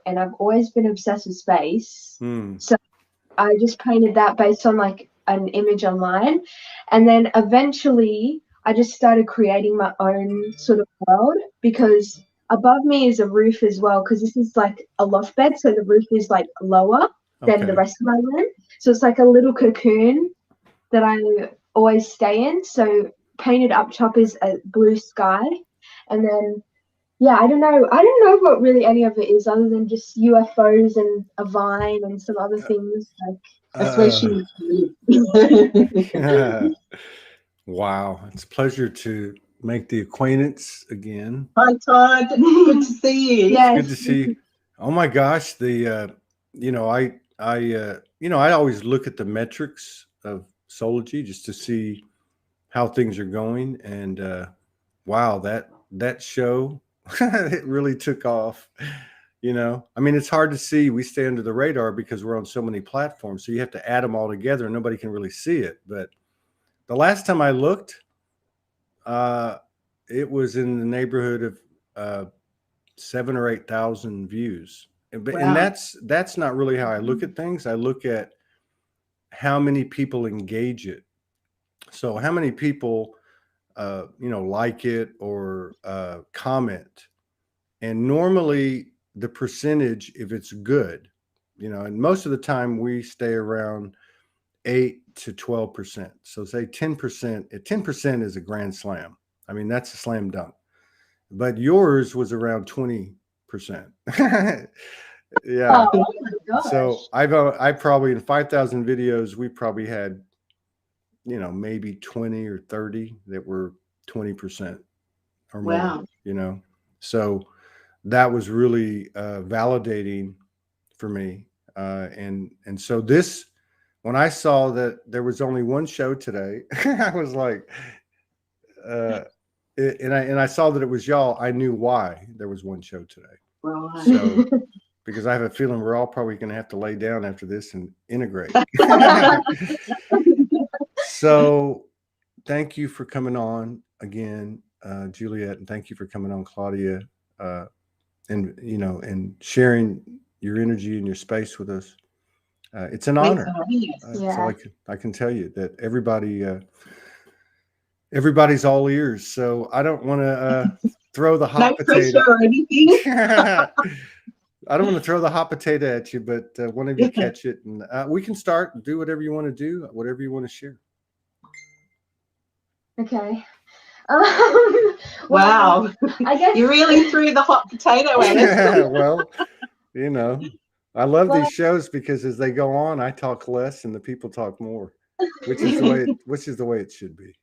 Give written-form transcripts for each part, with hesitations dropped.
and I've always been obsessed with space. Mm. So I just painted that based on like an image online. And then eventually I just started creating my own sort of world, because above me is a roof as well, because this is like a loft bed. So the roof is like lower than the Okay. rest of my room. So it's like a little cocoon that I always stay in. So painted up top is a blue sky. And then yeah, I don't know what really any of it is other than just UFOs and a vine and some other things like. That's where Uh, she lives. wow. It's a pleasure to make the acquaintance again. Hi, Todd. Good to see you. Yes. Good to see you. Oh my gosh. You know, I always look at the metrics of Soulogy just to see how things are going. And, wow, that show, it really took off. You know, I mean, it's hard to see. We stay under the radar because we're on so many platforms. So you have to add them all together and nobody can really see it. But the last time I looked, it was in the neighborhood of 7 or 8,000 views. And Wow. that's not really how I look at things. I look at how many people engage it. So how many people, like it or comment. And normally the percentage, if it's good, and most of the time we stay around 8 to 12%. So say 10%. 10% is a grand slam. I mean, that's a slam dunk. But yours was around 20%. Yeah. Oh my gosh. So I probably in 5,000 videos, we probably had, maybe 20 or 30 that were 20% or more, Wow. So that was really validating for me. And so when I saw that there was only one show today, I was like, and I saw that it was y'all. I knew why there was one show today. Right. So because I have a feeling we're all probably going to have to lay down after this and integrate. So thank you for coming on again, Juliette, and thank you for coming on, Claudia, and sharing your energy and your space with us. It's an Thanks honor. for having us. Yeah. So I can tell you that everybody's all ears. So I don't want to throw the hot No potato. pressure or anything. I don't want to throw the hot potato at you, but one of you catch it, and we can start and do whatever you want to do, whatever you want to share. Okay. Wow. I guess You really threw the hot potato at us. Well, I love these shows because as they go on, I talk less and the people talk more, which is the way it should be,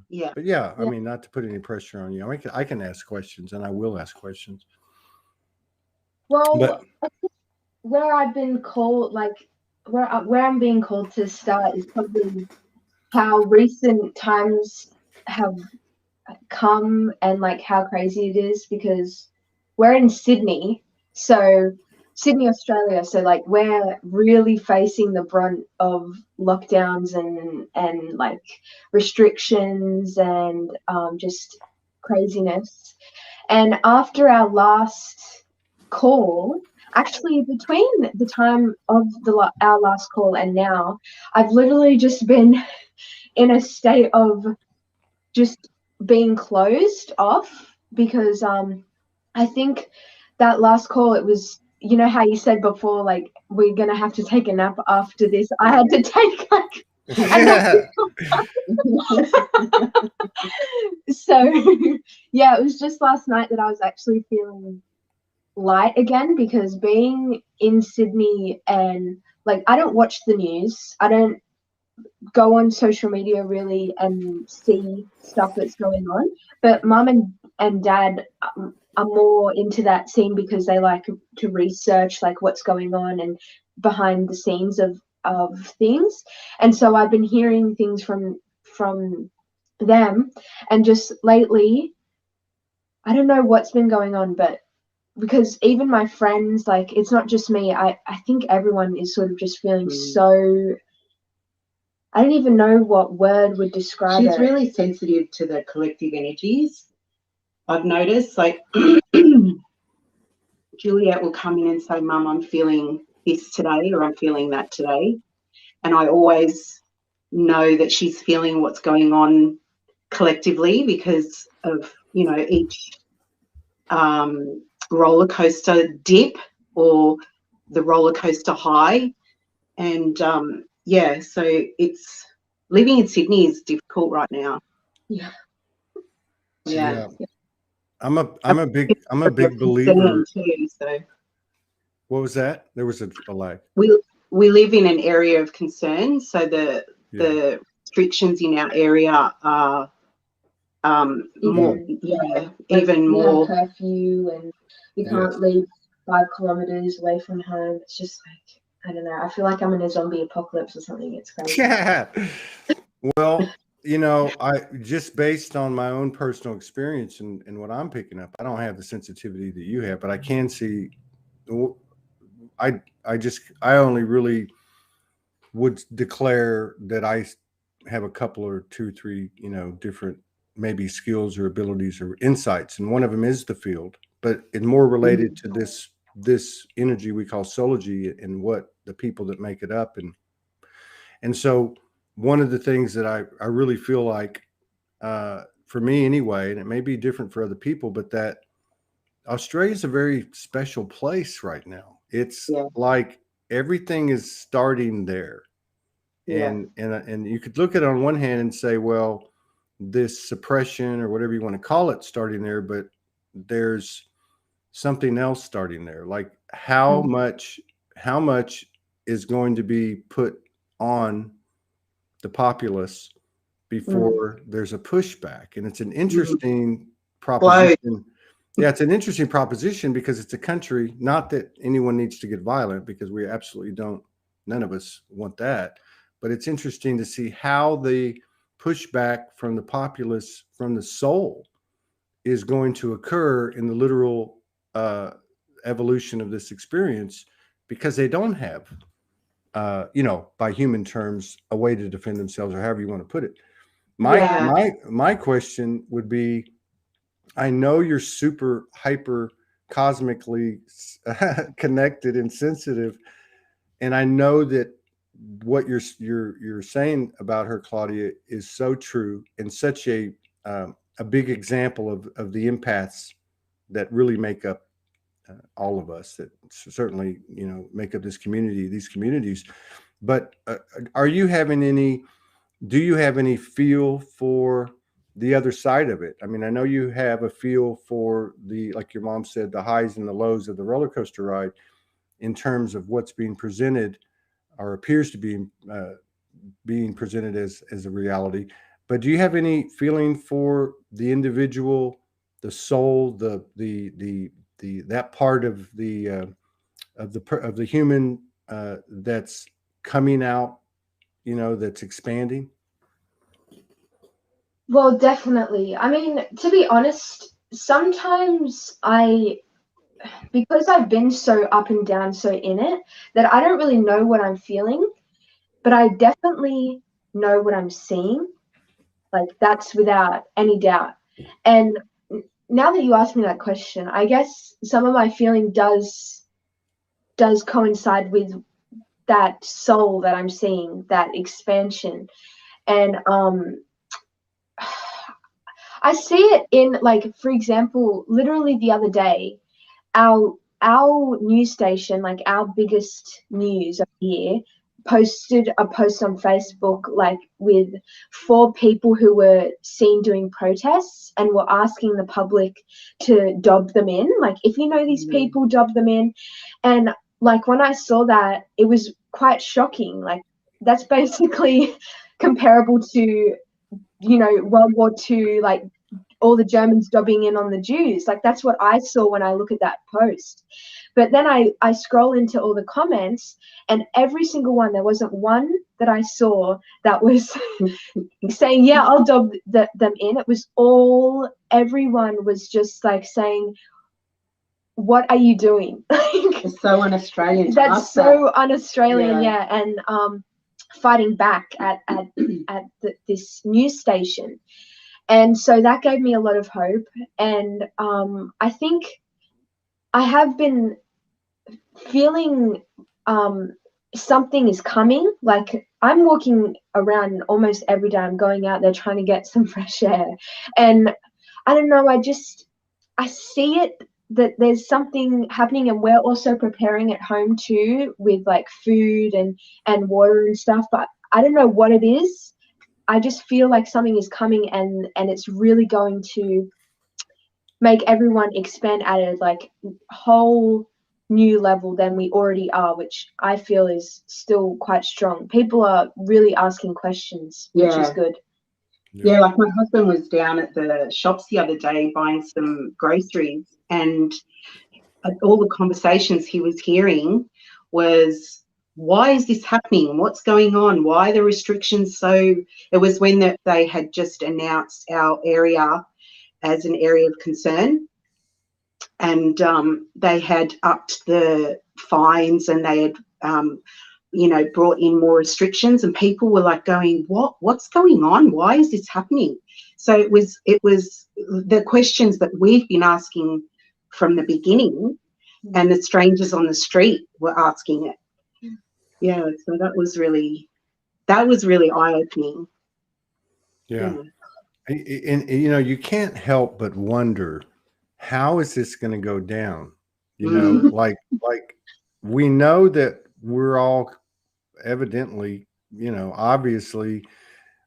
Yeah. But yeah, I mean, not to put any pressure on you. I can ask questions and I will ask questions. Well, I think where I've been called, like where I'm being called to start is probably how recent times have come and like how crazy it is, because we're in Sydney, Australia. So like we're really facing the brunt of lockdowns and like restrictions and just craziness. And after our last call, actually between the time of our last call and now, I've literally just been in a state of just being closed off, because I think that last call, it was, how you said before, like we're gonna have to take a nap after this. I had to take like a nap. So yeah, it was just last night that I was actually feeling light again, because being in Sydney and like I don't watch the news, I don't go on social media really and see stuff that's going on, but mum and dad are more into that scene because they like to research like what's going on and behind the scenes of things. And so I've been hearing things from them, and just lately I don't know what's been going on, but because even my friends, like it's not just me, I think everyone is sort of just feeling so, I don't even know what word would describe it. She's really sensitive to the collective energies. I've noticed, like, Juliette will come in and say, Mum, I'm feeling this today, or I'm feeling that today. And I always know that she's feeling what's going on collectively because of, you know, each roller coaster dip or the roller coaster high. And yeah, so it's living in Sydney is difficult right now. Yeah. Yeah. I'm a big believer. Too, so What was that? There was a lag. We live in an area of concern, so the restrictions in our area are more, even more. Curfew, and you can't leave 5 kilometers away from home. It's just like, I don't know. I feel like I'm in a zombie apocalypse or something. It's crazy. Yeah. Well, you know, I just based on my own personal experience and what I'm picking up, I don't have the sensitivity that you have, but I can see. I only really would declare that I have a couple or 2, 3, you know, different maybe skills or abilities or insights, and one of them is the field, but it's more related to this energy we call Soulogy and what the people that make it up, and so one of the things that I really feel like, for me anyway, and it may be different for other people, but that Australia is a very special place right now. It's like everything is starting there. And you could look at it on one hand and say, well, this suppression or whatever you want to call it starting there, but there's something else starting there. Like how much is going to be put on the populace before there's a pushback? And it's an interesting proposition. Yeah, it's an interesting proposition because it's a country, not that anyone needs to get violent, because we absolutely don't, none of us want that. But it's interesting to see how the pushback from the populace, from the soul, is going to occur in the literal evolution of this experience, because they don't have, you know, by human terms, a way to defend themselves, or however you want to put it. My question would be, I know you're super hyper cosmically connected and sensitive, and I know that what you're saying about her, Claudia, is so true, and such a big example of the empaths that really make up all of us, that certainly, you know, make up this community, these communities. But do you have any feel for the other side of it? I mean, I know you have a feel for the, like your mom said, the highs and the lows of the roller coaster ride in terms of what's being presented, or appears to be being presented as a reality. But do you have any feeling for the individual, the soul, the that part of the human that's coming out, you know, that's expanding? Well, definitely. I mean, to be honest, sometimes because I've been so up and down, so in it, that I don't really know what I'm feeling, but I definitely know what I'm seeing. Like, that's without any doubt. And now that you asked me that question, I guess some of my feeling does coincide with that soul that I'm seeing, that expansion. And I see it in, like, for example, literally the other day, our news station, like our biggest news of the year, posted a post on Facebook, like with 4 people who were seen doing protests, and were asking the public to dob them in. Like, if you know these people, dob them in. And like, when I saw that, it was quite shocking. Like, that's basically comparable to, you know, World War II, like all the Germans dobbing in on the Jews. Like, that's what I saw when I look at that post. But then I scroll into all the comments, and every single one, there wasn't one that I saw that was saying, yeah, I'll dob them in. It was everyone was just like saying, what are you doing? It's so un-Australian. That's so un-Australian, and fighting back at this news station. And so that gave me a lot of hope. And I think I have been feeling something is coming. Like I'm walking around almost every day. I'm going out there trying to get some fresh air, and I don't know. I see it that there's something happening, and we're also preparing at home too with like food and water and stuff. But I don't know what it is. I just feel like something is coming, and it's really going to make everyone expand at a like whole new level than we already are, which I feel is still quite strong. People are really asking questions, which is good. Yeah, like my husband was down at the shops the other day buying some groceries, and all the conversations he was hearing was, why is this happening? What's going on? Why are the restrictions so? It was when they had just announced our area as an area of concern, and they had upped the fines, and they had brought in more restrictions, and people were like going, what's going on? Why is this happening? So it was the questions that we've been asking from the beginning, and the strangers on the street were asking it. Yeah, so that was really eye-opening. Yeah. And you can't help but wonder, how is this going to go down? Like we know that we're all evidently, obviously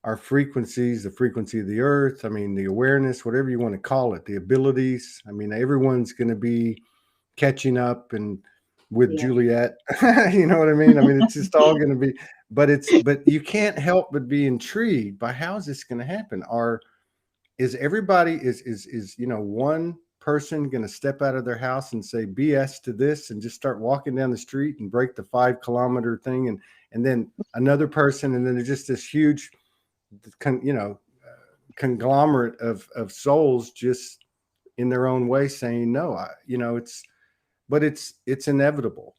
our frequencies, the frequency of the earth, I mean, the awareness, whatever you want to call it, the abilities. I mean, everyone's going to be catching up and with Juliette, you know what I mean? I mean, it's just all going to be, but you can't help but be intrigued by how is this going to happen? Is everybody one person going to step out of their house and say BS to this and just start walking down the street and break the 5-kilometer thing, and then another person, and then there's just this huge conglomerate of souls just in their own way saying no. It's inevitable.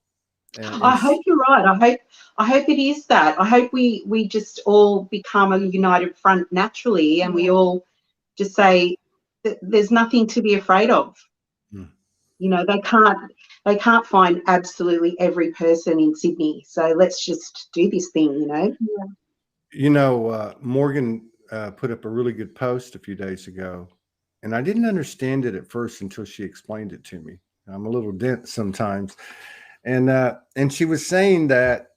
I hope you're right. I hope it is that. I hope we just all become a united front naturally, and we all just say that there's nothing to be afraid of. They can't find absolutely every person in Sydney, so let's just do this thing. Morgan put up a really good post a few days ago, and I didn't understand it at first until she explained it to me. I'm a little dense sometimes. And she was saying that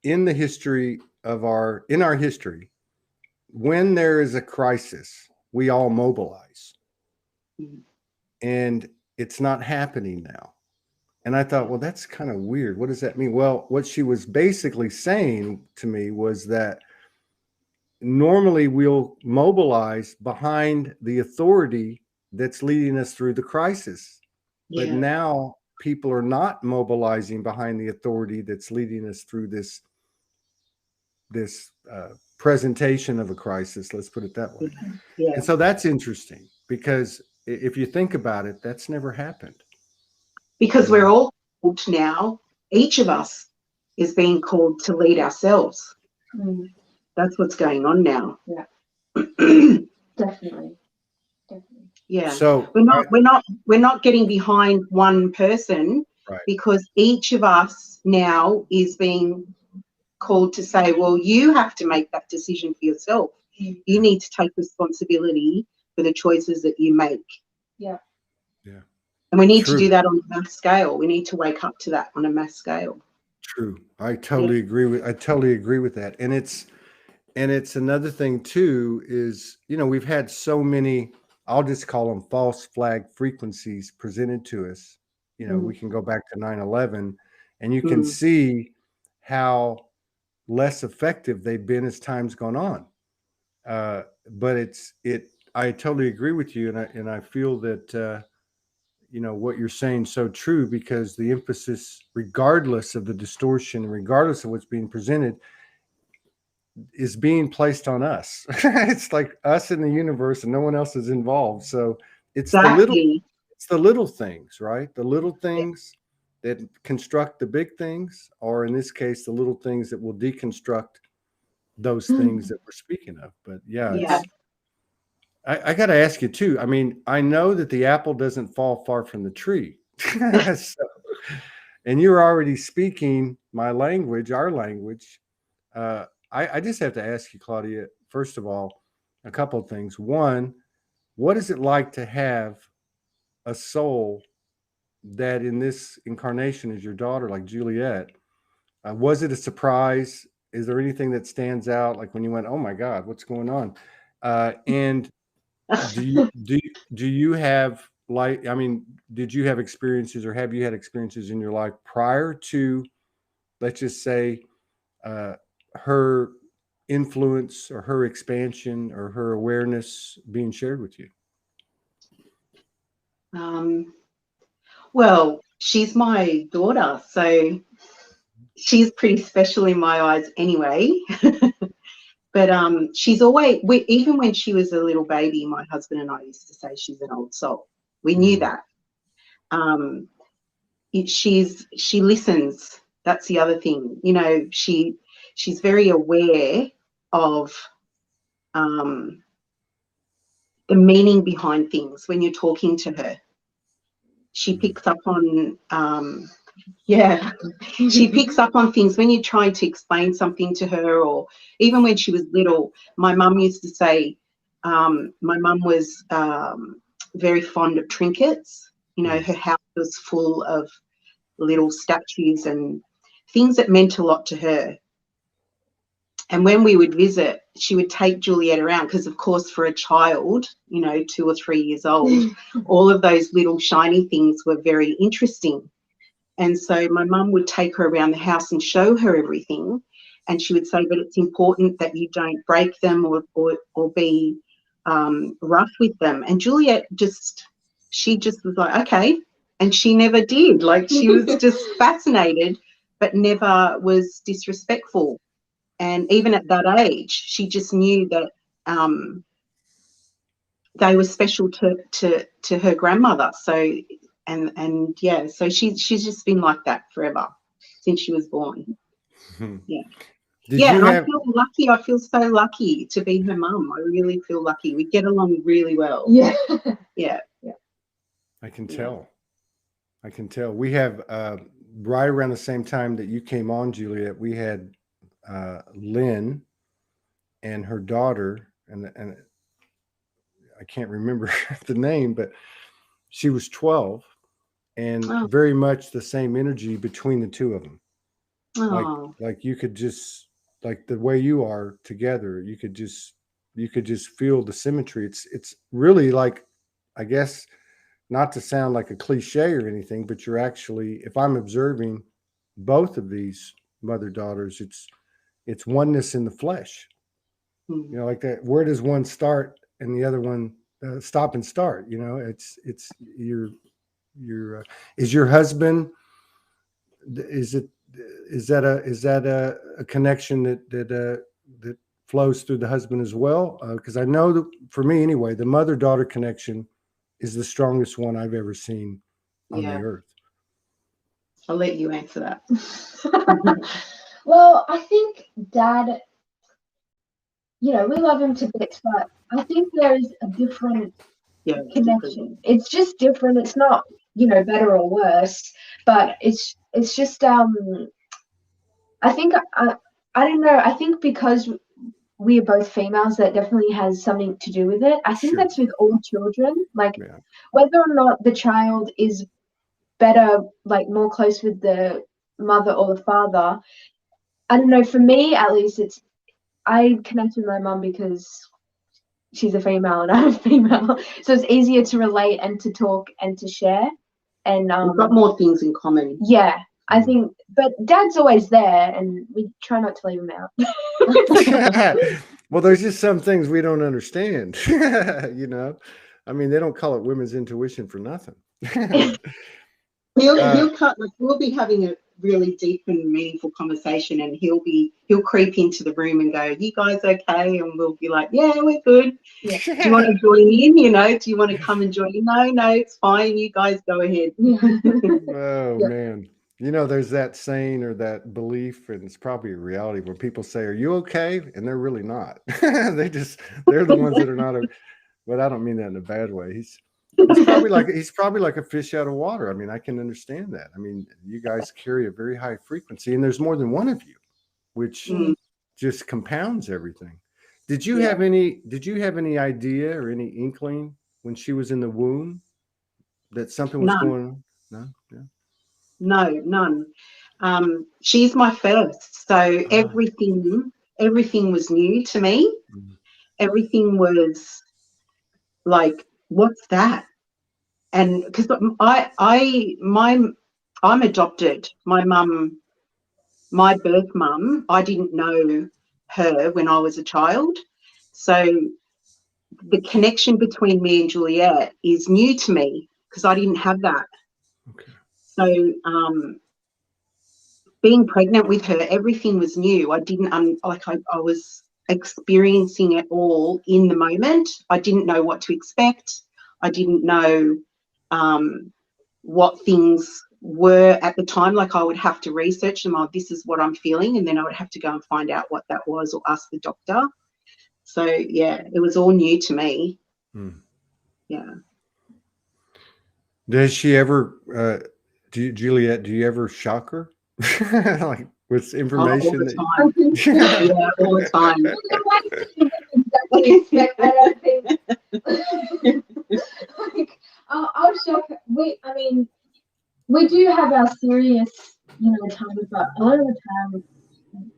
in our history, when there is a crisis, we all mobilize. And it's not happening now. And I thought, well, that's kind of weird. What does that mean? Well, what she was basically saying to me was that normally we'll mobilize behind the authority that's leading us through the crisis. But now people are not mobilizing behind the authority that's leading us through this presentation of a crisis. Let's put it that way. And so that's interesting, because if you think about it, that's never happened. Because we're all called now. Each of us is being called to lead ourselves. That's what's going on now. Definitely. Yeah. So we're not getting behind one person, because each of us now is being called to say, well, you have to make that decision for yourself. You need to take responsibility for the choices that you make. Yeah. And we need to do that on a mass scale. We need to wake up to that on a mass scale. True. I totally agree with that. And it's another thing too, is, we've had so many, I'll just call them false flag frequencies presented to us. We can go back to 9/11, and you can see how less effective they've been as time's gone on. But I totally agree with you. And I feel that, what you're saying is so true, because the emphasis, regardless of the distortion, regardless of what's being presented, is being placed on us. It's like us in the universe, and no one else is involved. So it's the little things, right? The little things that construct the big things, or in this case, the little things that will deconstruct those things that we're speaking of. But I got to ask you too. I mean, I know that the apple doesn't fall far from the tree, So, and you're already speaking my language, our language. I just have to ask you, Claudia, first of all, a couple of things. One, what is it like to have a soul that in this incarnation is your daughter, like Juliette? Was it a surprise? Is there anything that stands out, like when you went, "Oh my God, what's going on?" And do you have, like, I mean, did you have experiences, or have you had experiences in your life prior to, let's just say, her influence or her expansion or her awareness being shared with you? Well, she's my daughter, so she's pretty special in my eyes anyway. But she's always, even when she was a little baby, my husband and I used to say she's an old soul. We knew that. She listens. That's the other thing. You know, she's very aware of the meaning behind things when you're talking to her. She picks up on she picks up on things when you try to explain something to her, or even when she was little. My mum used to say, my mum was very fond of trinkets. You know, her house was full of little statues and things that meant a lot to her. And when we would visit, she would take Juliette around because, of course, for a child, you know, 2 or 3 years old, all of those little shiny things were very interesting. And so my mum would take her around the house and show her everything. And she would say, but it's important that you don't break them or be rough with them. And Juliette she just was like, okay. And she never did. Like, she was just fascinated, but never was disrespectful. And even at that age, she just knew that they were special to her grandmother. So, and yeah, so she's just been like that forever since she was born. Yeah. I feel lucky. I feel so lucky to be her mum. I really feel lucky. We get along really well. Yeah. Yeah. I can tell. I can tell. We have right around the same time that you came on, Juliette, we had Lynn and her daughter, and I can't remember the name, but she was 12, and very much the same energy between the two of them. Like you could just, like the way you are together, you could just feel the symmetry. It's really like, I guess, not to sound like a cliche or anything, but you're actually, if I'm observing both of these mother-daughters, it's oneness in the flesh. You know, like that. Where does one start and the other one stop and start? You know, it's your is your husband? Is that a connection that flows through the husband as well? Because I know that for me anyway, the mother-daughter connection is the strongest one I've ever seen on the earth. I'll let you answer that. Well, I think Dad, you know, we love him to bits, but I think there is a different connection. Different. It's just different. It's not, you know, better or worse, but it's just I think I don't know. I think because we are both females, that definitely has something to do with it. I think that's with all children. Like, whether or not the child is better, like more close with the mother or the father, I don't know. For me, at least, I connect with my mum because she's a female and I'm a female, so it's easier to relate and to talk and to share. And we've got more things in common. Yeah, I think. But Dad's always there, and we try not to leave him out. Well, there's just some things we don't understand. You know, I mean, they don't call it women's intuition for nothing. He'll cut, like, we'll be having a really deep and meaningful conversation, and he'll creep into the room and go, "You guys okay?" And we'll be like, "Yeah, we're good. Yeah. Do you want to join in? You know, do you want to come and join in?" No, it's fine. You guys go ahead. Oh man. You know, there's that saying or that belief, and it's probably a reality, when people say, "Are you okay?" and they're really not. They're the ones that are not. But I don't mean that in a bad way. he's probably like a fish out of water. I mean, I can understand that. I mean, you guys carry a very high frequency, and there's more than one of you, which just compounds everything. Did you have any idea or any inkling when she was in the womb that something was going on? No, none. She's my first, so everything was new to me. Everything was like, what's that? And because I'm adopted. My mum, my birth mum, I didn't know her when I was a child, so the connection between me and Juliette is new to me because I didn't have that. Okay. So being pregnant with her, everything was new. I didn't I was experiencing it all in the moment. I didn't know what to expect. I didn't know what things were at the time. Like, I would have to research them. Oh, this is what I'm feeling, and then I would have to go and find out what that was or ask the doctor. So yeah, it was all new to me. Yeah. Does she ever Juliette, do you ever shock her like with information? All the time. Yeah, all the time. Like, I'll shock. I mean, we do have our serious, times, but a lot of the time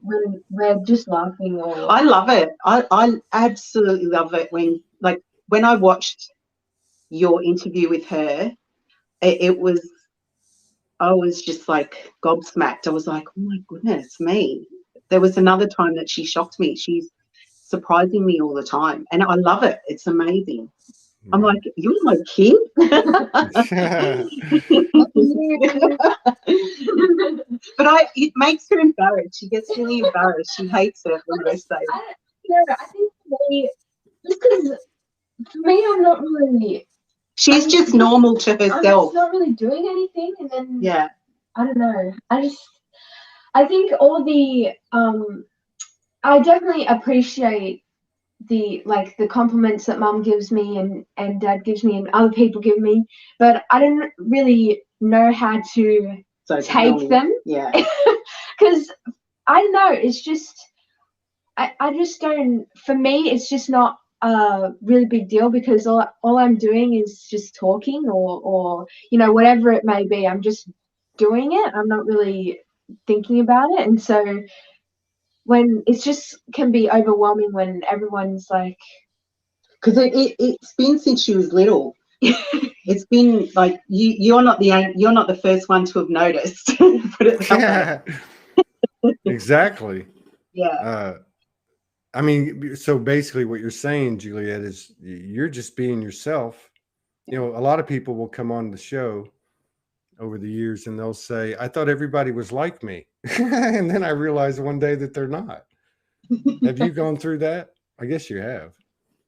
when we're just laughing. Or I love it. I absolutely love it when I watched your interview with her. I was just like gobsmacked. I was like, oh my goodness me. There was another time that she shocked me. She's surprising me all the time, and I love it. It's amazing. I'm like, you're my kid. But it makes her embarrassed. She gets really embarrassed. She hates it when I say it. I think just because for me, I'm not really. She's just normal to herself. I'm not really doing anything, and then I don't know. I think all the I definitely appreciate the compliments that Mum gives me and Dad gives me and other people give me, but I don't really know how to take them. Yeah. Because I don't know. It's just I just don't. For me, it's just not a really big deal because all I'm doing is just talking or whatever it may be. I'm just doing it. I'm not really thinking about it, and so when it's just can be overwhelming when everyone's like, because it's been since she was little. It's been like you're not the first one to have noticed. Put it that way. Exactly. Yeah. I mean, so basically what you're saying, Juliette, is you're just being yourself. A lot of people will come on the show over the years and they'll say, I thought everybody was like me. And then I realized one day that they're not. Have you gone through that? I guess you have.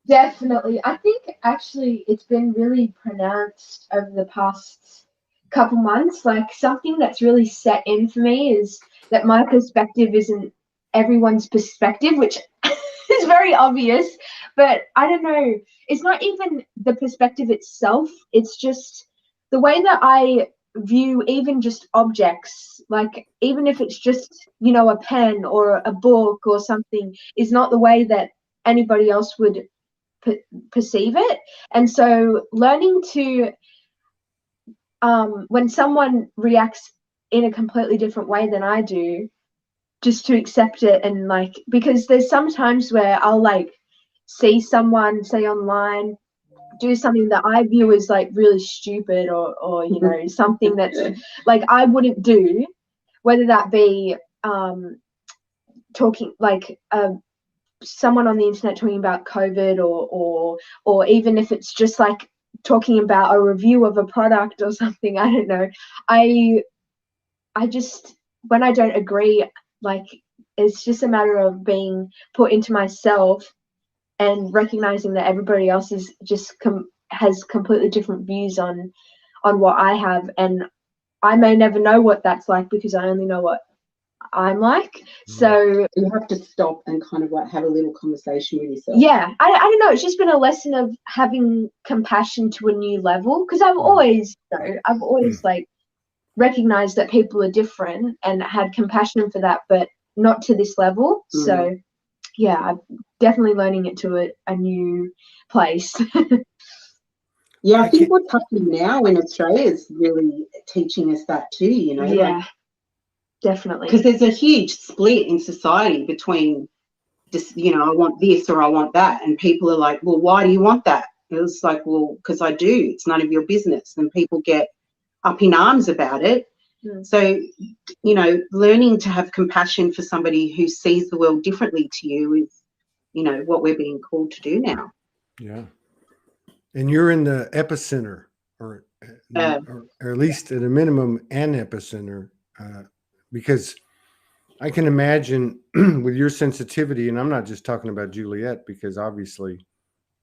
Definitely. I think actually it's been really pronounced over the past couple months. Like, something that's really set in for me is that my perspective isn't everyone's perspective, which is very obvious, but I don't know. It's not even the perspective itself. It's just the way that I view even just objects, like even if it's just, a pen or a book or something, is not the way that anybody else would perceive it. And so learning to when someone reacts in a completely different way than I do, just to accept it, and because there's some times where I'll see someone, say online, do something that I view as really stupid or something that's I wouldn't do, whether that be talking someone on the internet talking about COVID or even if it's just talking about a review of a product or something. I don't know. I just, when I don't agree, it's just a matter of being put into myself and recognizing that everybody else is just has completely different views on what I have, and I may never know what that's like because I only know what I'm like. So you have to stop and kind of like have a little conversation with yourself. Yeah, I don't know. It's just been a lesson of having compassion to a new level, because I've always, like recognized that people are different and had compassion for that, but not to this level. So yeah, I'm definitely learning it to a new place. Yeah, I think what's happening now in Australia is really teaching us that too, you know. Yeah, like, definitely. because there's a huge split in society between just, you know, I want this or I want that. And people are like, well, why do you want that? It was like, well, because I do. It's none of your business. And people get up in arms about it. So, you know, learning to have compassion for somebody who sees the world differently to you is, you know, what we're being called to do now. Yeah. And you're in the epicenter, or at least at a minimum, an epicenter, because I can imagine with your sensitivity, and I'm not just talking about Juliette, because obviously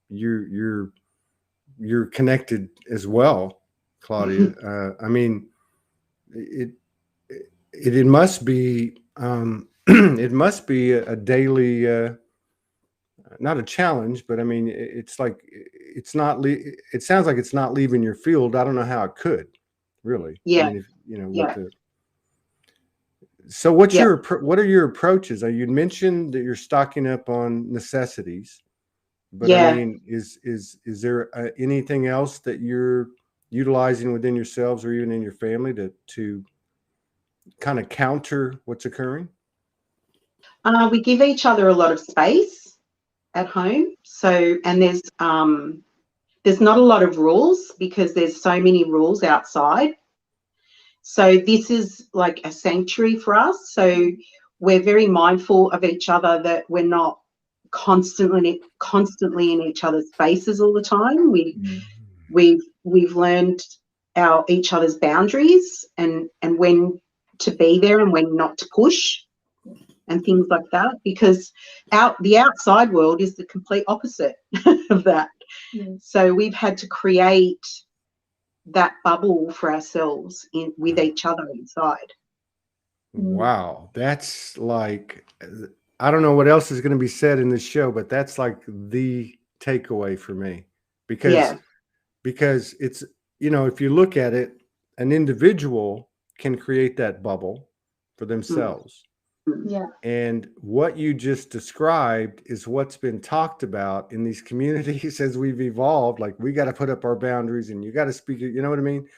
you're connected as well, Claudia. I mean, it must be it must be a daily, not a challenge, but I mean, it's like it's not. It sounds like it's not leaving your field. I don't know how it could, really. Yeah. I mean, if, you know, with the. So what are your approaches? You'd mentioned that you're stocking up on necessities, but I mean, is there anything else that you're utilizing within yourselves or even in your family to kind of counter what's occurring? We give each other a lot of space at home. So, and there's not a lot of rules because there's so many rules outside. So this is like a sanctuary for us. So we're very mindful of each other, that we're not constantly in each other's faces all the time. We've learned each other's boundaries and when to be there and when not to push and things like that, because the outside world is the complete opposite of that. So we've had to create that bubble for ourselves with each other inside. Wow, that's like, I don't know what else is going to be said in this show, but that's like the takeaway for me, because it's, you know, if you look at it, an individual can create that bubble for themselves. Yeah. And what you just described is what's been talked about in these communities as we've evolved. Like, we got to put up our boundaries and you got to speak, you know what I mean?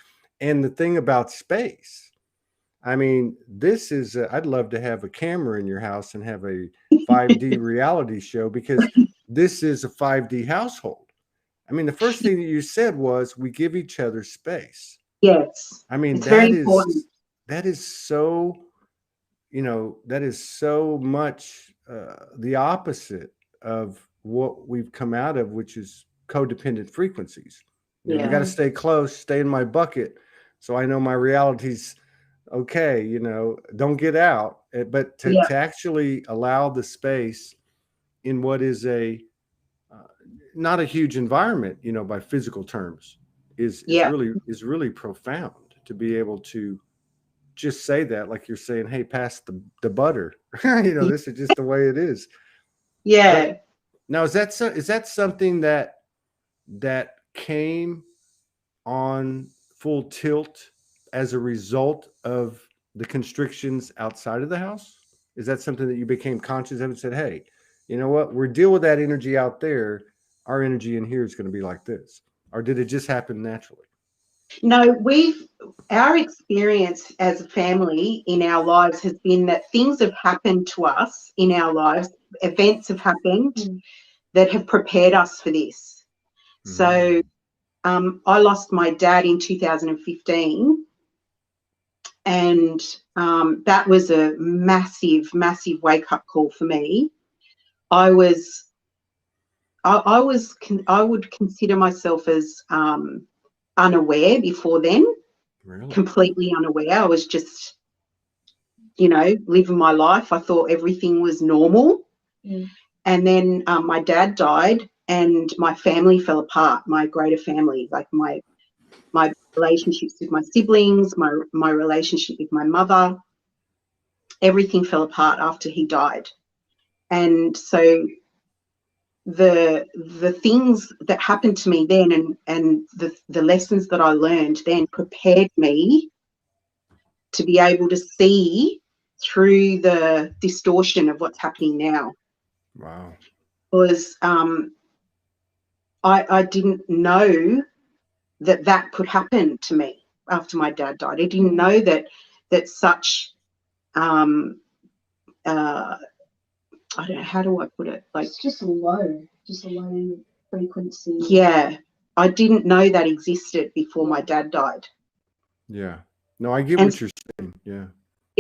And the thing about space, I mean, this is, I'd love to have a camera in your house and have a 5D reality show, because this is a 5D household. I mean, the first thing that you said was we give each other space. Yes. I mean, it's very important. That is so, you know, that is so much the opposite of what we've come out of, which is codependent frequencies. You know, you got to stay close, stay in my bucket, so I know my reality's okay. You know, don't get out. But to actually allow the space in what is not a huge environment, you know, by physical terms, is really profound, to be able to just say that, like you're saying, hey, pass the butter. You know, this is just the way it is. Yeah. But now, is that something that came on full tilt as a result of the constrictions outside of the house? Is that something that you became conscious of and said, hey, you know what, we're dealing with that energy out there, our energy in here is going to be like this? Or did it just happen naturally? No, our experience as a family in our lives has been that things have happened to us in our lives, events have happened that have prepared us for this. So I lost my dad in 2015, and that was a massive wake-up call for me. I would consider myself as unaware before then. Really? Completely unaware. I was just, you know, living my life. I thought everything was normal. And then my dad died and my family fell apart, my greater family, like my relationships with my siblings, my relationship with my mother. everything fell apart after he died. And so the things that happened to me then and the lessons that I learned then prepared me to be able to see through the distortion of what's happening now. Wow. Was I didn't know that could happen to me after my dad died. I didn't know that such I don't know, how do I put it? Like, it's just a low frequency. Yeah, I didn't know that existed before my dad died. Yeah. No, I get what you're saying. Yeah.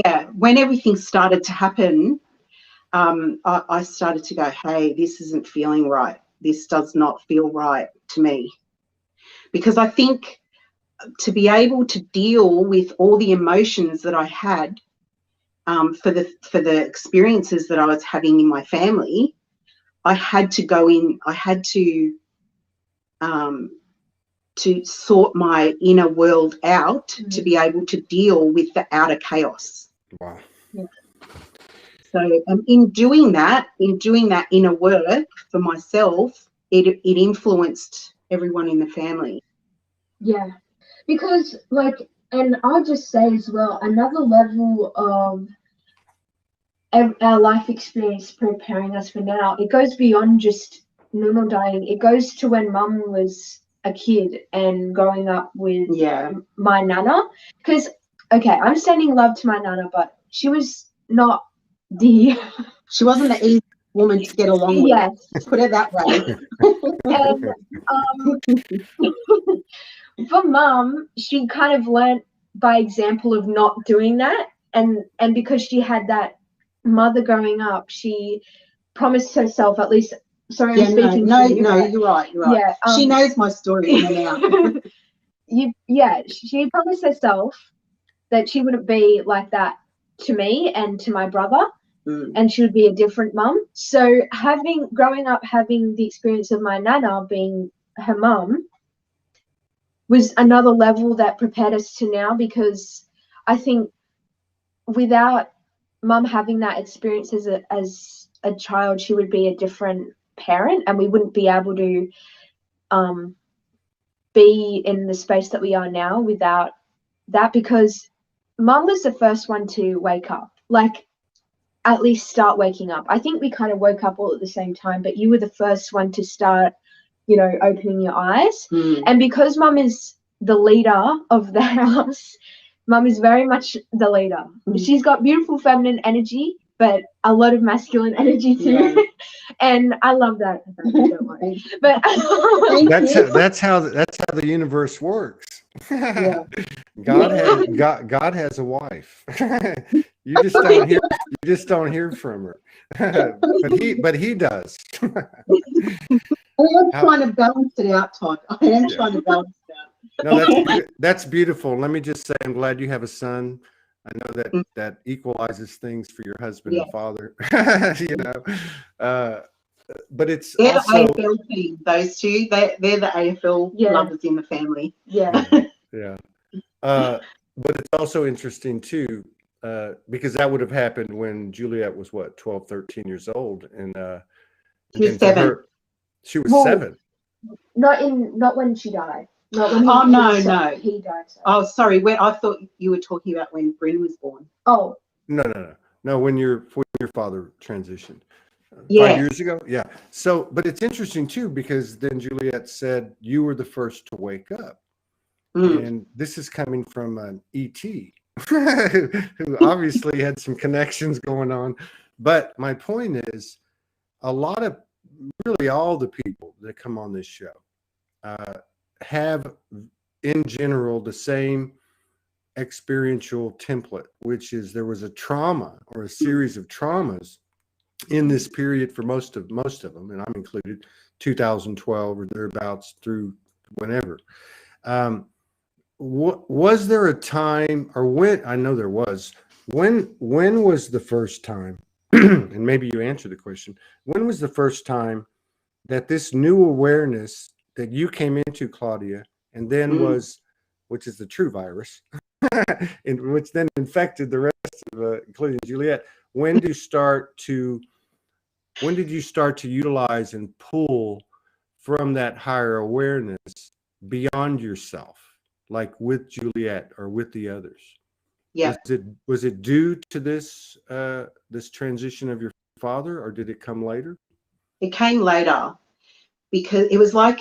Yeah, when everything started to happen, I started to go, hey, this isn't feeling right. This does not feel right to me. Because I think to be able to deal with all the emotions that I had for the experiences that I was having in my family, I had to go in, I had to sort my inner world out to be able to deal with the outer chaos. Wow. Yeah. So in doing that inner work for myself, it influenced everyone in the family. Yeah, because like, and I'll just say as well, another level of our life experience preparing us for now, it goes beyond just Nuno dying. It goes to when Mum was a kid and growing up with my nana. Because, okay, I'm sending love to my nana, but she was not she wasn't the easy woman to get along with. Yes. Put it that way. And for Mum, she kind of learnt by example of not doing that. And because she had that mother growing up, she promised herself, at least, sorry, I'm speaking no, to you. No, you're right. Yeah, she knows my story in and out. She promised herself that she wouldn't be like that to me and to my brother, and she would be a different mum. So growing up having the experience of my nana being her mum was another level that prepared us to now, because I think without Mum having that experience as a child, she would be a different parent, and we wouldn't be able to be in the space that we are now without that, because Mum was the first one to wake up, like at least start waking up. I think we kind of woke up all at the same time, but you were the first one to start, opening your eyes. And because Mum is the leader of the house, Mum is very much the leader. She's got beautiful feminine energy, but a lot of masculine energy too. Yeah. And I love that. Don't worry. But that's how the universe works. Yeah. God has a wife. You just don't hear from her. but he does. I am trying to balance it out, Todd. I am trying to balance it out. No, that's beautiful. Let me just say, I'm glad you have a son. I know that equalizes things for your husband and father. But it's they're also the AFL team. Those two, they're the AFL lovers in the family. Yeah. But it's also interesting too, because that would have happened when Juliette was 12, 13 years old, and she was 7. She was 7. Not when she died. Not when he died. Sorry. Oh, sorry. I thought you were talking about when Bryn was born. Oh. No. When your father transitioned 5 years ago. Yeah. So, but it's interesting too, because then Juliette said you were the first to wake up, and this is coming from an ET who obviously had some connections going on. But my point is, really all the people that come on this show have in general the same experiential template, which is there was a trauma or a series of traumas in this period for most of them, and I'm included, 2012 or thereabouts through whenever. Was there a time, or when? I know there was. When was the first time? And maybe you answer the question. When was the first time that this new awareness that you came into, Claudia, and then which is the true virus, and which then infected the rest including Juliette, when did you start to utilize and pull from that higher awareness beyond yourself, like with Juliette or with the others? Yeah. Was it due to this this transition of your father, or did it come later? It came later, because it was like,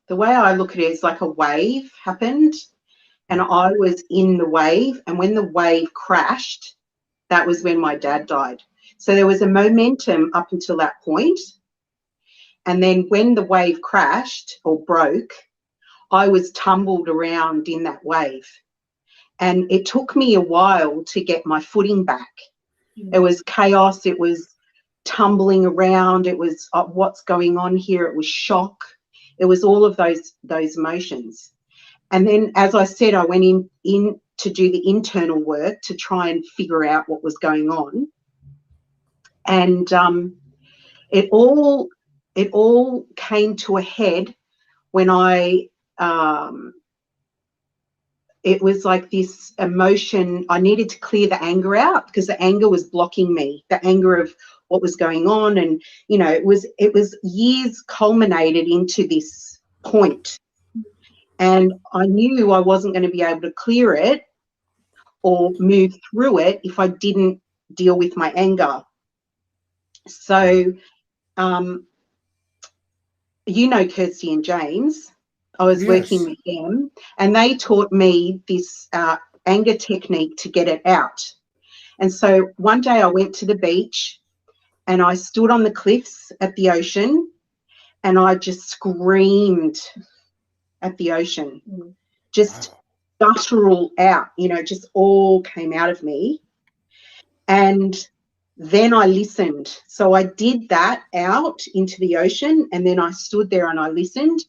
the way I look at it is like a wave happened, and I was in the wave, and when the wave crashed, that was when my dad died. So there was a momentum up until that point, and then when the wave crashed or broke, I was tumbled around in that wave, and it took me a while to get my footing back. It was chaos, it was tumbling around, it was what's going on here, it was shock, it was all of those emotions. And then, as I said, I went in to do the internal work to try and figure out what was going on. And it all came to a head when it was like this emotion. I needed to clear the anger out, because the anger was blocking me, the anger of what was going on. And, you know, it was years culminated into this point. And I knew I wasn't going to be able to clear it or move through it if I didn't deal with my anger. So, you know, Kirsty and James, I was working with them, and they taught me this anger technique to get it out. And so one day I went to the beach and I stood on the cliffs at the ocean, and I just screamed at the ocean, just guttural out, you know, just all came out of me. And then I listened. So I did that out into the ocean, and then I stood there and I listened,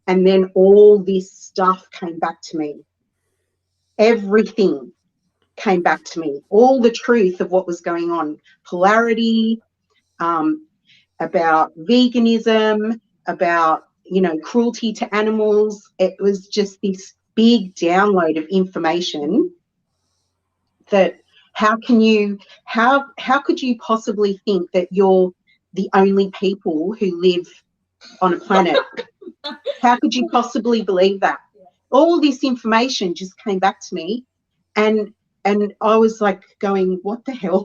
and then all this stuff came back to me. Everything came back to me, all the truth of what was going on, polarity, about veganism, about, you know, cruelty to animals. It was just this big download of information that how could you possibly think that you're the only people who live on a planet? How could you possibly believe that? All this information just came back to me, and I was like going, what the hell?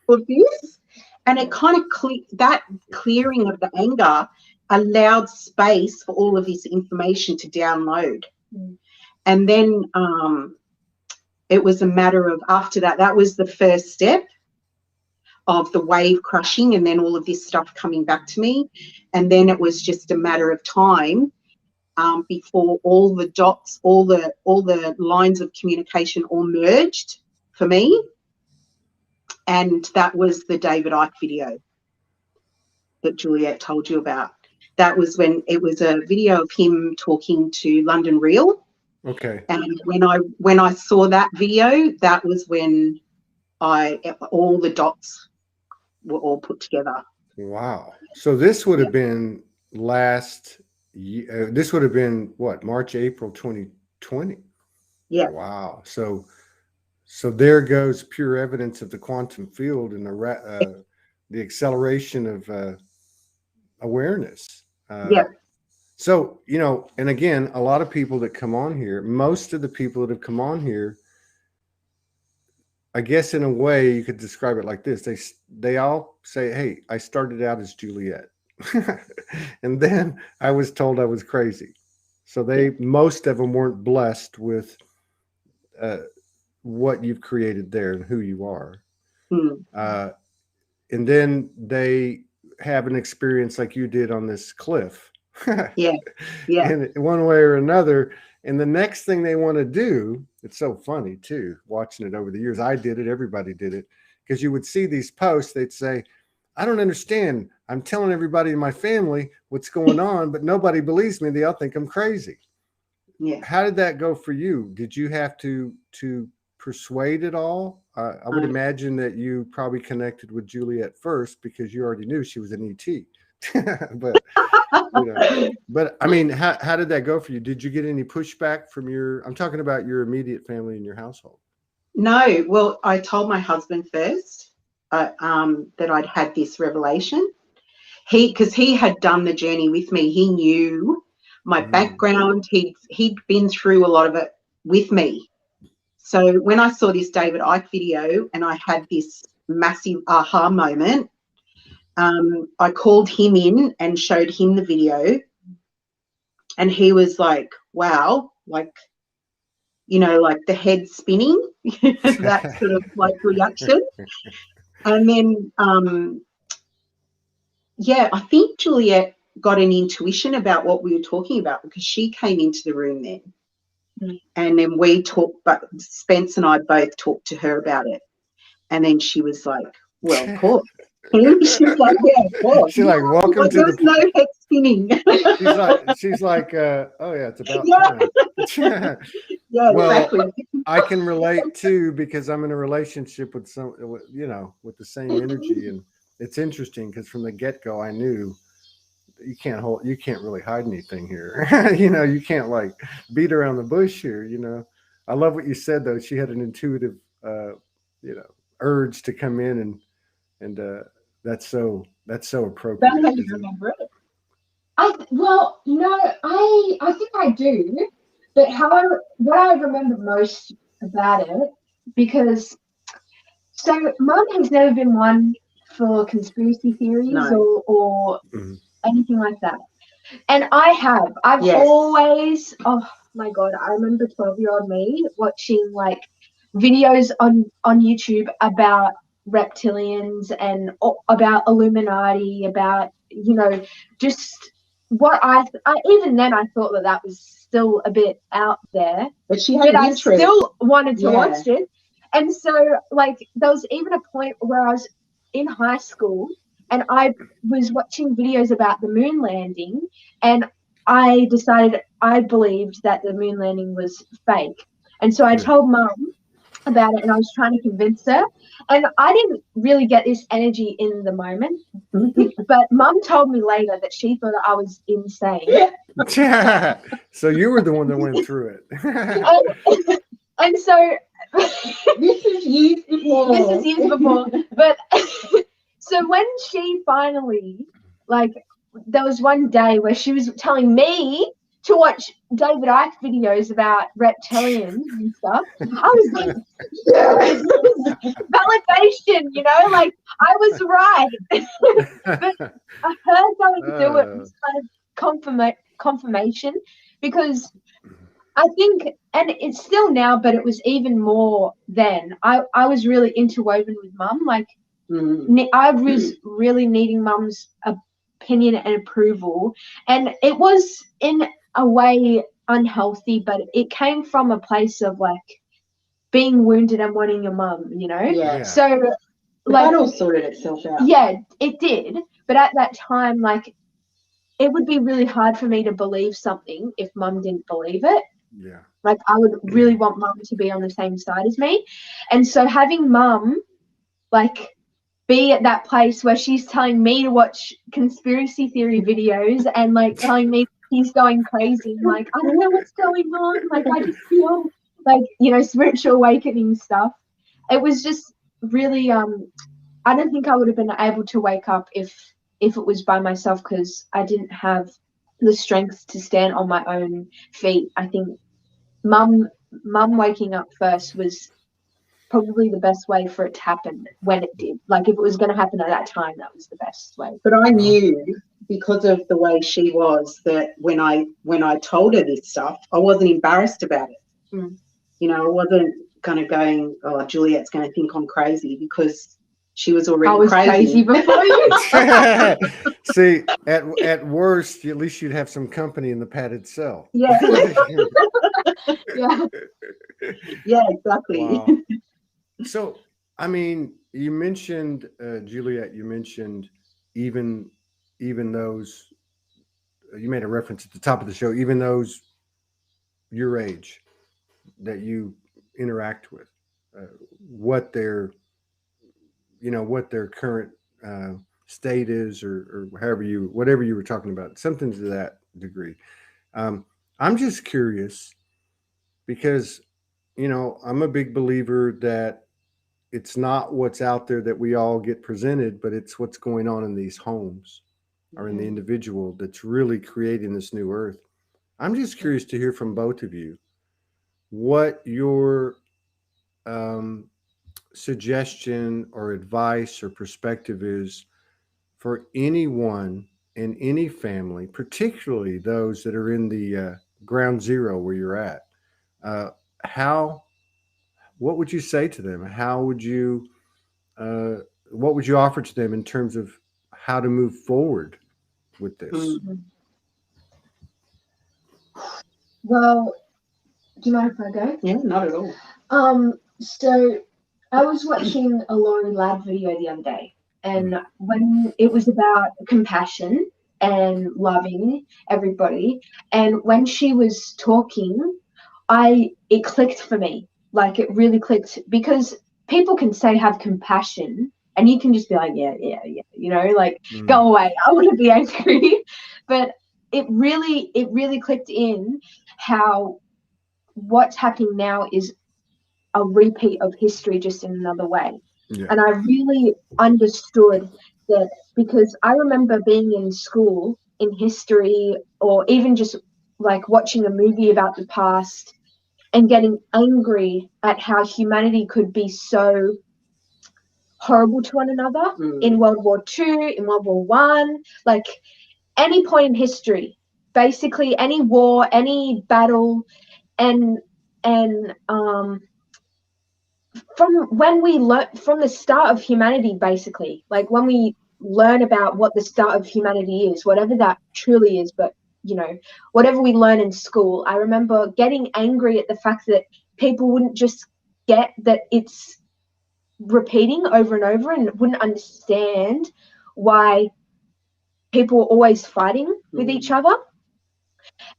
Of this? And it kind of that clearing of the anger allowed space for all of this information to download. And then it was a matter of, after that was the first step of the wave crushing, and then all of this stuff coming back to me. And then it was just a matter of time before all the dots, all the lines of communication all merged for me. And that was the David Icke video that Juliette told you about. That was when it was a video of him talking to London Real. Okay. And when I saw that video, that was when all the dots were all put together. Wow. So this would have been last year. This would have been what, March, April 2020? Yeah. Wow. So there goes pure evidence of the quantum field and the acceleration of awareness. Yeah. So, you know, and again, a lot of people that come on here, most of the people that have come on here, I guess in a way you could describe it like this. They all say, hey, I started out as Juliette. And then I was told I was crazy. So most of them weren't blessed with what you've created there and who you are. And then they have an experience like you did on this cliff. Yeah. And one way or another. And the next thing they want to do, it's so funny too, watching it over the years. I did it. Everybody did it. Because you would see these posts. They'd say, I don't understand. I'm telling everybody in my family what's going on, but nobody believes me. They all think I'm crazy. Yeah. How did that go for you? Did you have to persuade it all? I would imagine that you probably connected with Juliette first because you already knew she was an ET. But you know, but I mean, how did that go for you? Did you get any pushback from I'm talking about your immediate family and your household? No, well, I told my husband first that I'd had this revelation. Because he had done the journey with me. He knew my background. He'd been through a lot of it with me. So when I saw this David Icke video and I had this massive aha moment, I called him in and showed him the video. And he was like, wow, like, you know, like the head spinning, that sort of like reaction. And then, yeah, I think Juliette got an intuition about what we were talking about because she came into the room then. And then we talked, but Spence and I both talked to her about it. And then she was like, well, of course. She's like, yeah, of course. She's like, welcome like, to there's no head spinning. she's like, oh yeah, it's about time. Yeah, well, exactly. I can relate too because I'm in a relationship with you know, with the same energy, and it's interesting because from the get-go I knew you can't really hide anything here. You know, you can't like beat around the bush here. You know, I love what you said though. She had an intuitive, you know, urge to come in and that's so appropriate. That's how you remember it. Well, no, I think I do, but what I remember most about it, because so Mum has never been one for conspiracy theories or anything like that, and I've always, oh my God, I remember 12-year-old me watching like videos on YouTube about reptilians and about Illuminati, about, you know, just what I even then I thought that was still a bit out there, but she had I still wanted to watch it. And so like there was even a point where I was in high school and I was watching videos about the moon landing, and I decided I believed that the moon landing was fake. And so I told Mum about it and I was trying to convince her, and I didn't really get this energy in the moment, but Mum told me later that she thought I was insane. So you were the one that went through it. And so this is years before. But so when she finally, like, there was one day where she was telling me to watch David Icke videos about reptilians and stuff, I was like, yes, validation, you know, like I was right. But her going to do it was kind of confirmation, because I think, and it's still now, but it was even more then. I was really interwoven with Mum. Like, I was really needing Mum's opinion and approval, and it was in a way unhealthy, but it came from a place of like being wounded and wanting your mum, you know. Yeah. So like, that all sorted itself out. Yeah, it did. But at that time, like, it would be really hard for me to believe something if Mum didn't believe it. Yeah. Like, I would really want Mum to be on the same side as me, and so having Mum like be at that place where she's telling me to watch conspiracy theory videos and like telling me he's going crazy. I'm like, I don't know what's going on. Like, I just feel like, you know, spiritual awakening stuff. It was just really, I don't think I would have been able to wake up if it was by myself, because I didn't have the strength to stand on my own feet. I think Mum waking up first was probably the best way for it to happen when it did. Like, if it was going to happen at that time, that was the best way. But I knew, because of the way she was, that when I told her this stuff, I wasn't embarrassed about it. You know, I wasn't kind of going, oh, Juliette's going to think I'm crazy, because she was already crazy before you. See, at worst, at least you'd have some company in the padded cell. Yeah. Yeah, exactly. Wow. So, I mean, you mentioned, Juliette, you mentioned even those, you made a reference at the top of the show, even those your age that you interact with, what their current state is, or whatever you were talking about, something to that degree. I'm just curious because you know, I'm a big believer that it's not what's out there that we all get presented, but it's what's going on in these homes or in the individual that's really creating this new earth. I'm just curious to hear from both of you what your um, suggestion or advice or perspective is for anyone in any family, particularly those that are in the ground zero where you're at. Uh, how, what would you say to them? How would you, uh, what would you offer to them in terms of how to move forward with this? Mm. Well, do you mind if I go? Yeah, not at all. So I was watching a Laurie Ladd video the other day, and when it was about compassion and loving everybody, and when she was talking, it clicked for me. Like, it really clicked, because people can say have compassion, and you can just be like, yeah, you know, like, go away, I want to be angry. But it really clicked in how what's happening now is a repeat of history, just in another way. Yeah. And I really understood that, because I remember being in school in history, or even just like watching a movie about the past, and getting angry at how humanity could be so horrible to one another in World War II, in World War One, like any point in history, basically any war, any battle, and from when we learn from the start of humanity, basically, like when we learn about what the start of humanity is, whatever that truly is, but you know, whatever we learn in school, I remember getting angry at the fact that people wouldn't just get that it's repeating over and over, and wouldn't understand why people were always fighting with each other.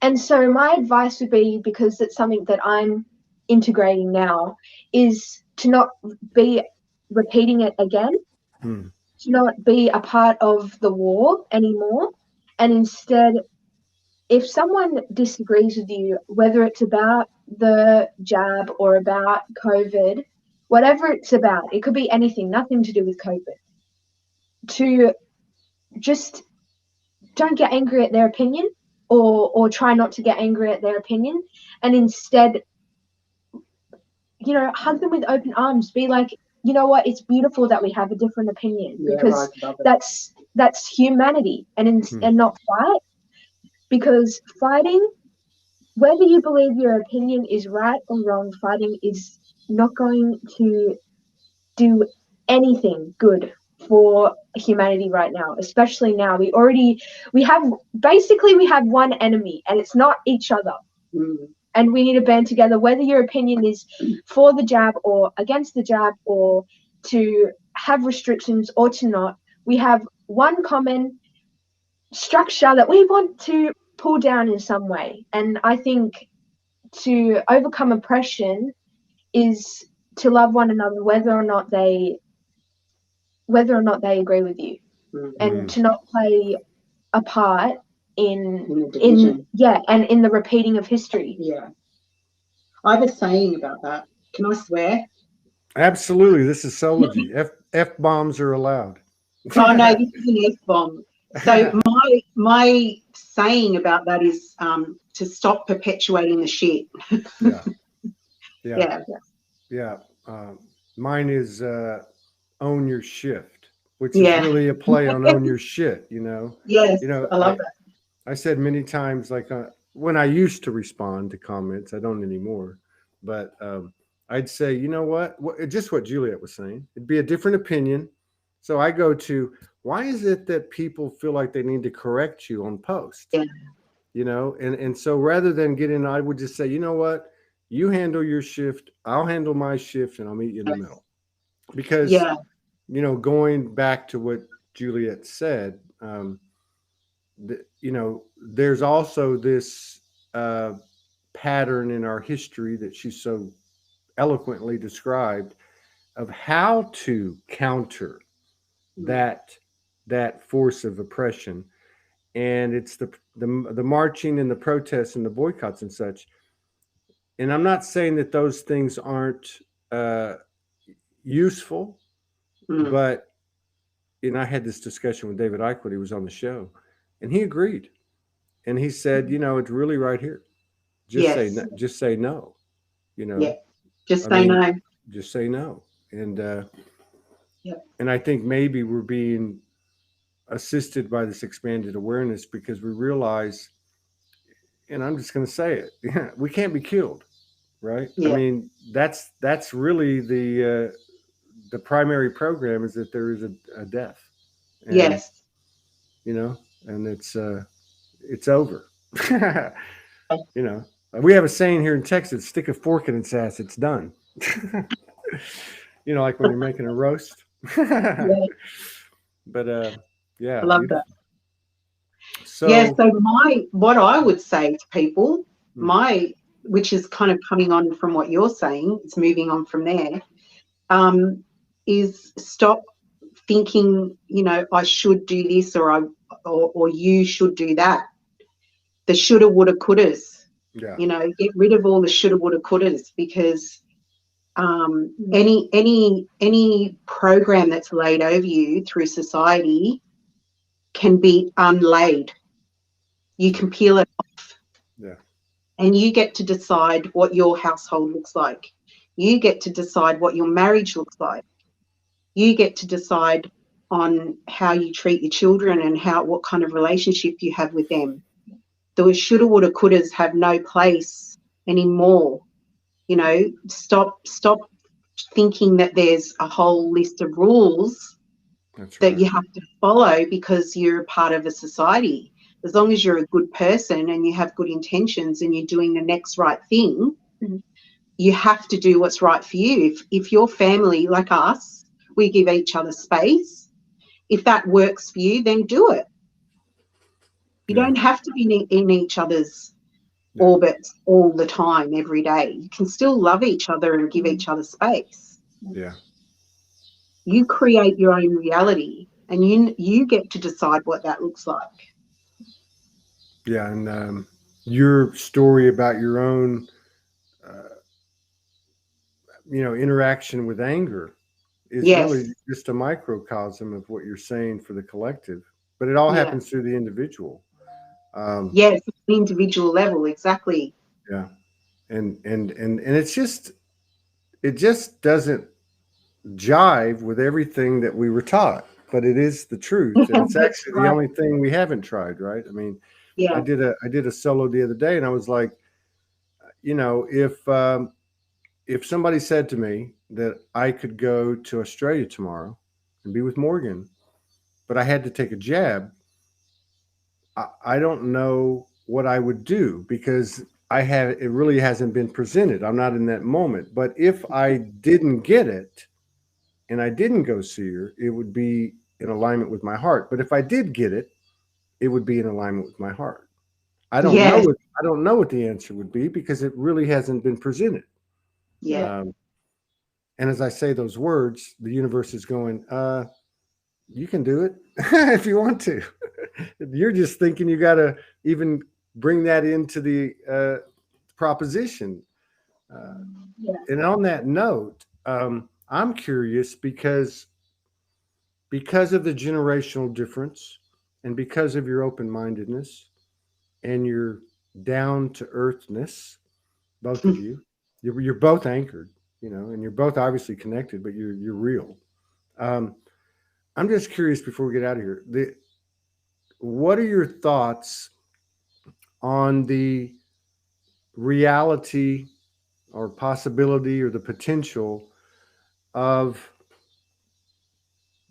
And so my advice would be, because it's something that I'm integrating now, is to not be repeating it again, to not be a part of the war anymore. And instead, if someone disagrees with you, whether it's about the jab or about COVID, whatever it's about, it could be anything, nothing to do with COVID, to just don't get angry at their opinion, or try not to get angry at their opinion, and instead, you know, hug them with open arms. Be like, you know what, it's beautiful that we have a different opinion, because that's humanity, and not fight. Because fighting, whether you believe your opinion is right or wrong, fighting is not going to do anything good for humanity right now, especially now. We have one enemy, and it's not each other. And we need to band together, whether your opinion is for the jab or against the jab, or to have restrictions or to not. We have one common structure that we want to pull down in some way. And I think to overcome oppression is to love one another, whether or not they agree with you, and to not play a part in the repeating of history. Yeah. I have a saying about that. Can I swear? Absolutely. This is Soulogy. F bombs are allowed. Oh no, this is an F-bomb. So my saying about that is to stop perpetuating the shit. Yeah. Mine is own your shift, which is really a play on own your shit, you know? Yes, you know, I love that. I said many times, like when I used to respond to comments, I don't anymore, but I'd say, you know what, just what Juliette was saying, it'd be a different opinion. So I go to, why is it that people feel like they need to correct you on post? Yeah. You know, and so rather than getting, I would just say, you know what, you handle your shift, I'll handle my shift, and I'll meet you in the middle. Because, you know, going back to what Juliette said, you know, there's also this pattern in our history that she so eloquently described of how to counter that force of oppression. And it's the marching and the protests and the boycotts and such. and I'm not saying that those things aren't useful, but I had this discussion with David Icke when he was on the show, and he agreed, and he said, it's really right here. Just say no, just say no. Just say no. Just say no, and and I think maybe we're being assisted by this expanded awareness because we realize, and I'm just going to say it, we can't be killed, right? I mean, that's really the primary program is that there is a death. And, and it's over. We have a saying here in Texas: stick a fork in its ass, it's done. Like when you're making a roast. But I love that. So what I would say to people, which is kind of coming on from what you're saying, it's moving on from there, is stop thinking, I should do this or you should do that. The shoulda, woulda, couldas. Get rid of all the shoulda, woulda, couldas, because any program that's laid over you through society can be unlaid. You can peel it off. And you get to decide what your household looks like. You get to decide what your marriage looks like. You get to decide on how you treat your children and what kind of relationship you have with them. Those shoulda, woulda, couldas have no place anymore. Stop thinking that there's a whole list of rules that you have to follow because you're a part of a society. As long as you're a good person and you have good intentions and you're doing the next right thing, you have to do what's right for you. If your family, like us, we give each other space, if that works for you, then do it. You don't have to be in each other's orbits all the time, every day. You can still love each other and give each other space. You create your own reality and you get to decide what that looks like. And your story about your own interaction with anger is really just a microcosm of what you're saying for the collective, but it all happens through the individual. Yes, at the individual level, exactly. And it just doesn't jive with everything that we were taught, but it is the truth, and it's actually the only thing we haven't tried, right? I mean, I did a solo the other day, and I was like, if somebody said to me that I could go to Australia tomorrow and be with Morgan, but I had to take a jab, I don't know what I would do because it really hasn't been presented. I'm not in that moment. But if I didn't get it and I didn't go see her, it would be in alignment with my heart. But if I did get it, it would be in alignment with my heart. I don't know what the answer would be because it really hasn't been presented. And as I say those words, the universe is going, you can do it if you want to. You're just thinking you got to even bring that into the proposition. And on that note, I'm curious because of the generational difference and because of your open-mindedness and your down-to-earthness, both of you, you're both anchored, and you're both obviously connected, but you're real. I'm just curious before we get out of here, what are your thoughts on the reality or possibility or the potential of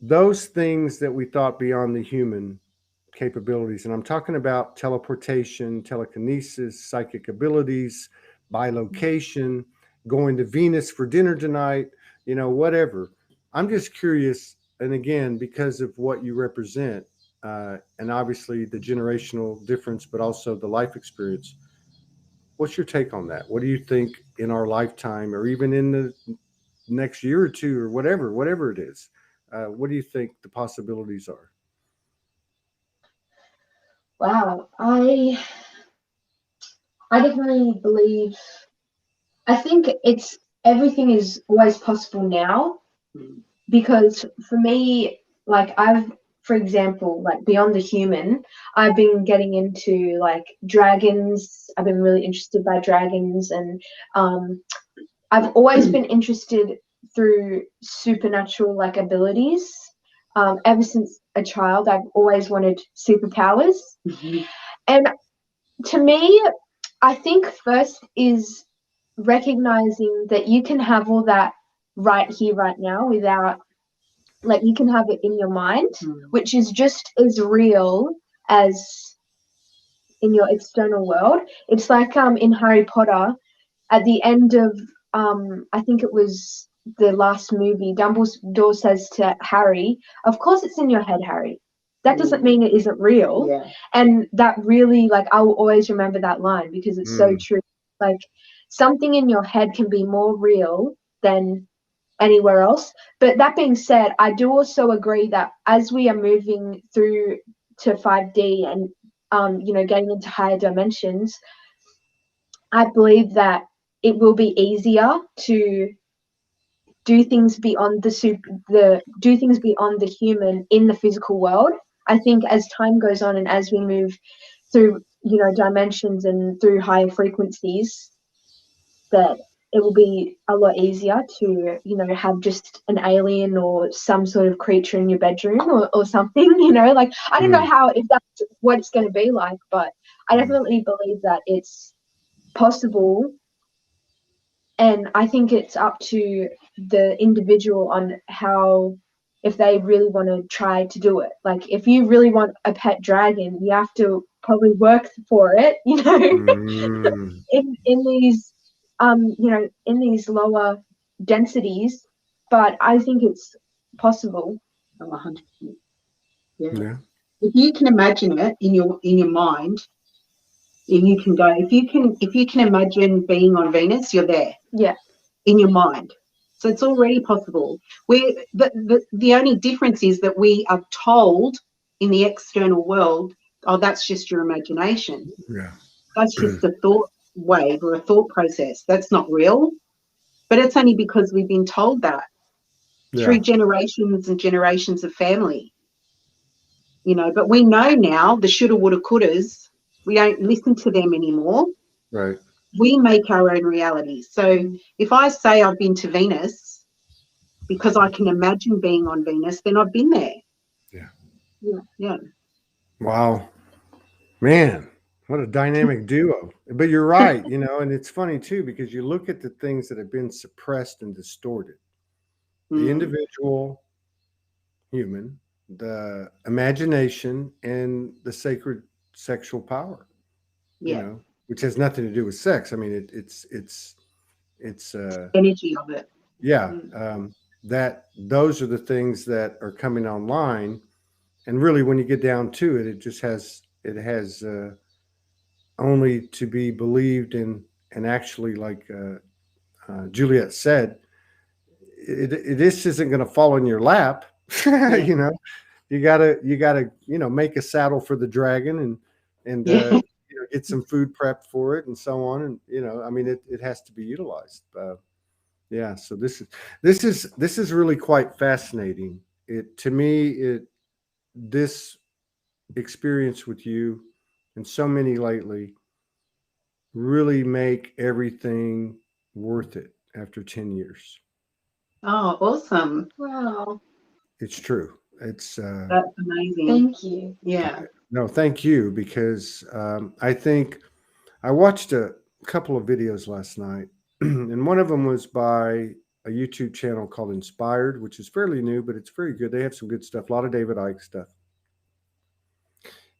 those things that we thought beyond the human capabilities? And I'm talking about teleportation, telekinesis, psychic abilities, bilocation, going to Venus for dinner tonight, whatever. I'm just curious. And again, because of what you represent, and obviously the generational difference, but also the life experience, what's your take on that? What do you think in our lifetime or even in the next year or two or whatever it is? What do you think the possibilities are? Wow, I definitely believe I think it's everything is always possible now, because for me, like for example, like Beyond the Human, I've been getting into like dragons. I've been really interested by dragons, and I've always been interested through supernatural like abilities. Ever since a child, I've always wanted superpowers. And to me, I think first is recognizing that you can have all that right here, right now, without, like, you can have it in your mind, which is just as real as in your external world. It's like in Harry Potter, at the end of I think it was the last movie, Dumbledore says to Harry, "Of course it's in your head, Harry. That doesn't mean it isn't real." Yeah. And that really, like, I will always remember that line because it's so true. Like, something in your head can be more real than anywhere else. But that being said, I do also agree that as we are moving through to 5D and getting into higher dimensions, I believe that it will be easier to do things beyond do things beyond the human in the physical world. I think as time goes on and as we move through, dimensions and through higher frequencies, that it will be a lot easier to, have just an alien or some sort of creature in your bedroom or something, like, I don't know if that's what it's going to be like, but I definitely believe that it's possible. And I think it's up to the individual on how, if they really want to try to do it. Like, if you really want a pet dragon, you have to probably work for it, in these, in these lower densities. But I think it's possible. 100%. Yeah. If you can imagine it in your mind, you can go. If you can imagine being on Venus, you're there. Yeah. In your mind. So it's already possible. The only difference is that we are told in the external world, oh, that's just your imagination. Yeah. That's just a thought wave or a thought process. That's not real. But it's only because we've been told that through generations and generations of family. But we know now the shoulda, woulda, couldas. We don't listen to them anymore. Right. We make our own reality. So if I say I've been to Venus because I can imagine being on Venus, then I've been there. Yeah. Wow. Man, what a dynamic duo. But you're right, and it's funny too, because you look at the things that have been suppressed and distorted. The individual human, the imagination, and the sacred sexual power. Which has nothing to do with sex. I mean, it's energy of it. Yeah. That those are the things that are coming online, and really, when you get down to it, it has only to be believed in, and actually, like Juliette said, this isn't going to fall in your lap. You gotta make a saddle for the dragon and get some food prepped for it and so on, and I mean, it has to be utilized. So this is really quite fascinating. To me, this experience with you and so many lately really make everything worth it after 10 years. Oh, awesome. Wow. It's true. That's amazing. Thank you. Yeah. No, thank you, because I think I watched a couple of videos last night, and one of them was by a YouTube channel called Inspired, which is fairly new, but it's very good. They have some good stuff, a lot of David Icke stuff.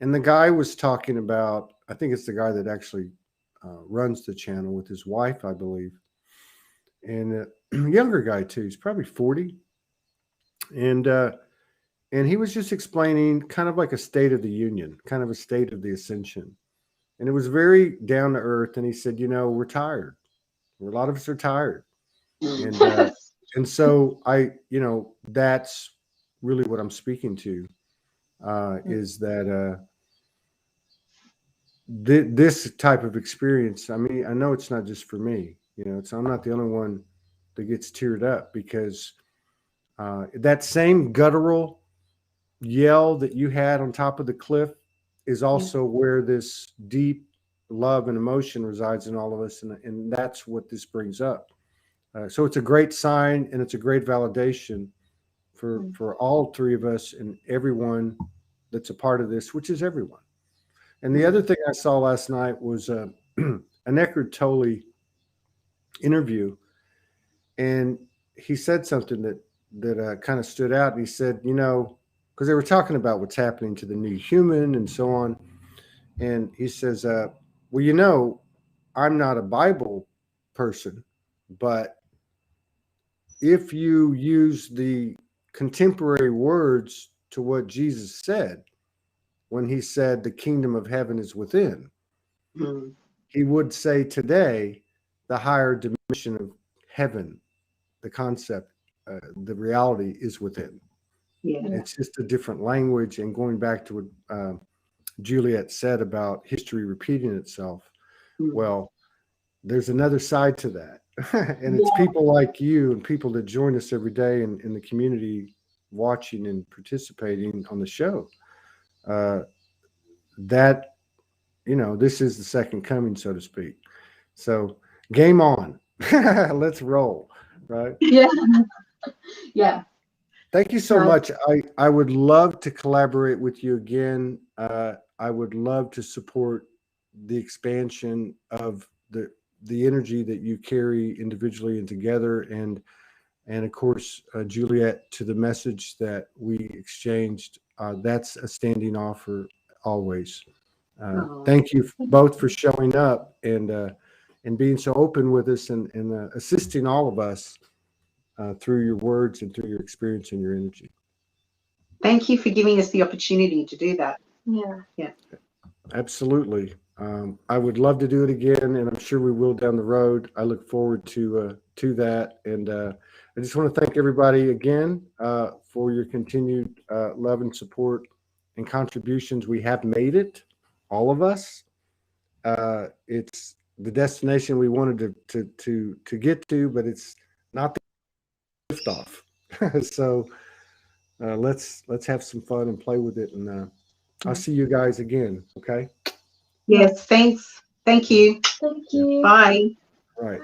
And the guy was talking about, I think it's the guy that actually runs the channel with his wife, I believe, and a younger guy too. He's probably 40. And he was just explaining kind of like a state of the union, kind of a state of the ascension. And it was very down to earth. And he said, we're tired. A lot of us are tired. And so that's really what I'm speaking to, is that this type of experience, I mean, I know it's not just for me, You know, so I'm not the only one that gets teared up, because that same guttural yell that you had on top of the cliff is also where this deep love and emotion resides in all of us. And that's what this brings up. So it's a great sign, and it's a great validation for all three of us and everyone that's a part of this, which is everyone. And the other thing I saw last night was an Eckhart Tolle interview, and he said something that kind of stood out. And he said, you know, because they were talking about what's happening to the new human and so on, and he says, well, you know, I'm not a Bible person, but if you use the contemporary words to what Jesus said when he said the kingdom of heaven is within, he would say today the higher dimension of heaven, the concept, the reality is within. It's just a different language. And going back to what Juliette said about history repeating itself, well, there's another side to that. And it's people like you and people that join us every day in the community, watching and participating on the show, that, you know, this is the second coming, so to speak. So game on. Let's roll. Right. Yeah. Thank you so much. I would love to collaborate with you again. I would love to support the expansion of the energy that you carry individually and together, and of course, Juliette, to the message that we exchanged. That's a standing offer always. Thank you both for showing up and being so open with us and assisting all of us through your words and through your experience and your energy. Thank you for giving us the opportunity to do that. Yeah. Absolutely. I would love to do it again, and I'm sure we will down the road. I look forward to that. And I just want to thank everybody again for your continued love and support and contributions. We have made it, all of us. It's the destination we wanted to get to, but it's not the liftoff. So let's have some fun and play with it. And I'll see you guys again. Okay. Yes. Thanks. Thank you. Thank you. Bye. All right.